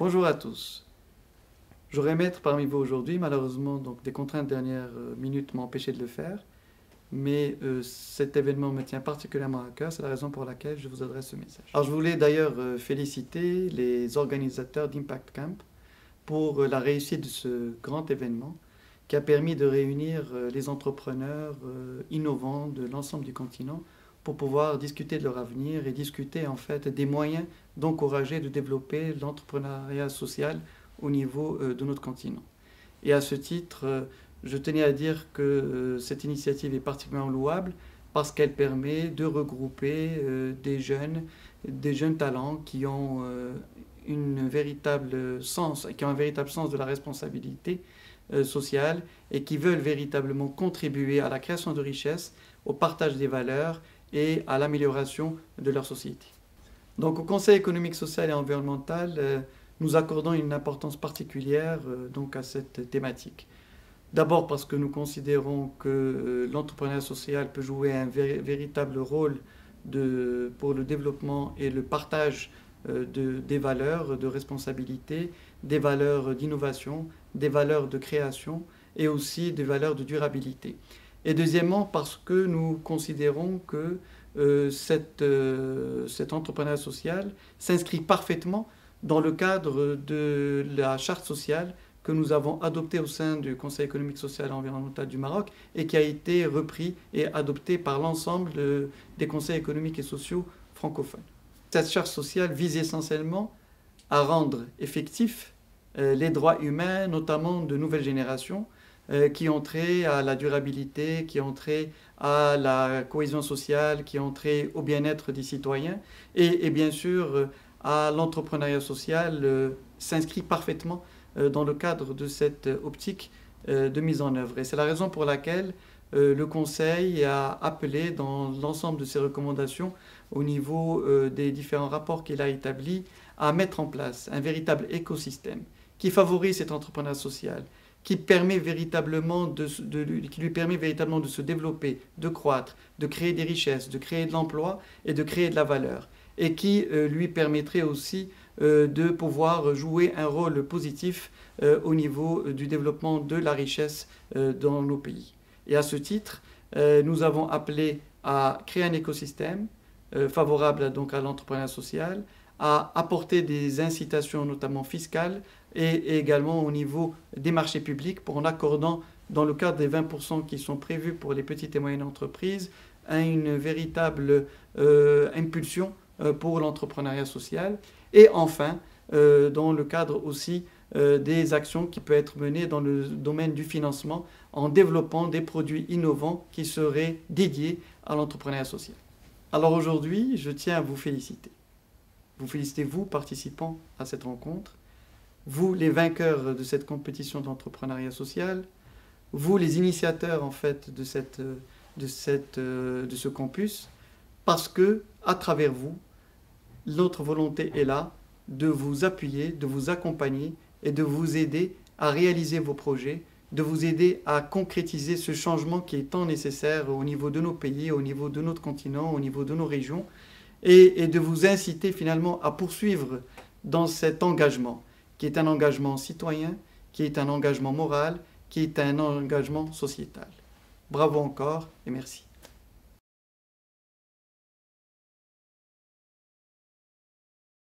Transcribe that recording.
Bonjour à tous. J'aurais aimé être parmi vous aujourd'hui, malheureusement, des contraintes de dernière minute m'ont empêché de le faire, mais cet événement me tient particulièrement à cœur, c'est la raison pour laquelle je vous adresse ce message. Alors je voulais d'ailleurs féliciter les organisateurs d'Impact Camp pour la réussite de ce grand événement qui a permis de réunir les entrepreneurs innovants de l'ensemble du continent pour pouvoir discuter de leur avenir et discuter en fait des moyens d'encourager, de développer l'entrepreneuriat social au niveau de notre continent. Et à ce titre, je tenais à dire que cette initiative est particulièrement louable parce qu'elle permet de regrouper des jeunes talents qui ont qui ont un véritable sens de la responsabilité sociale et qui veulent véritablement contribuer à la création de richesses, au partage des valeurs et à l'amélioration de leur société. Donc au Conseil économique, social et environnemental, nous accordons une importance particulière à cette thématique. D'abord parce que nous considérons que l'entrepreneuriat social peut jouer un véritable rôle pour le développement et le partage des valeurs de responsabilité, des valeurs d'innovation, des valeurs de création et aussi des valeurs de durabilité. Et deuxièmement, parce que nous considérons que cet entrepreneuriat social s'inscrit parfaitement dans le cadre de la charte sociale que nous avons adoptée au sein du Conseil économique, social et environnemental du Maroc et qui a été repris et adopté par l'ensemble des conseils économiques et sociaux francophones. Cette charte sociale vise essentiellement à rendre effectifs les droits humains, notamment de nouvelles générations, qui ont trait à la durabilité, qui ont trait à la cohésion sociale, qui ont trait au bien-être des citoyens et bien sûr à l'entrepreneuriat social s'inscrit parfaitement dans le cadre de cette optique de mise en œuvre. Et c'est la raison pour laquelle le Conseil a appelé dans l'ensemble de ses recommandations au niveau des différents rapports qu'il a établis à mettre en place un véritable écosystème qui favorise cet entrepreneuriat social, qui lui permet véritablement de se développer, de croître, de créer des richesses, de créer de l'emploi et de créer de la valeur, et qui lui permettrait aussi de pouvoir jouer un rôle positif au niveau du développement de la richesse dans nos pays. Et à ce titre, nous avons appelé à créer un écosystème favorable à l'entrepreneuriat social, à apporter des incitations notamment fiscales et également au niveau des marchés publics pour en accordant, dans le cadre des 20% qui sont prévus pour les petites et moyennes entreprises, une véritable impulsion pour l'entrepreneuriat social. Et enfin, dans le cadre aussi des actions qui peuvent être menées dans le domaine du financement en développant des produits innovants qui seraient dédiés à l'entrepreneuriat social. Alors aujourd'hui, je tiens à vous féliciter. Vous félicitez, vous, participants à cette rencontre, vous, les vainqueurs de cette compétition d'entrepreneuriat social, vous, les initiateurs en fait de ce campus, parce que, à travers vous, notre volonté est là de vous appuyer, de vous accompagner et de vous aider à réaliser vos projets, de vous aider à concrétiser ce changement qui est tant nécessaire au niveau de nos pays, au niveau de notre continent, au niveau de nos régions, et de vous inciter finalement à poursuivre dans cet engagement, qui est un engagement citoyen, qui est un engagement moral, qui est un engagement sociétal. Bravo encore et merci.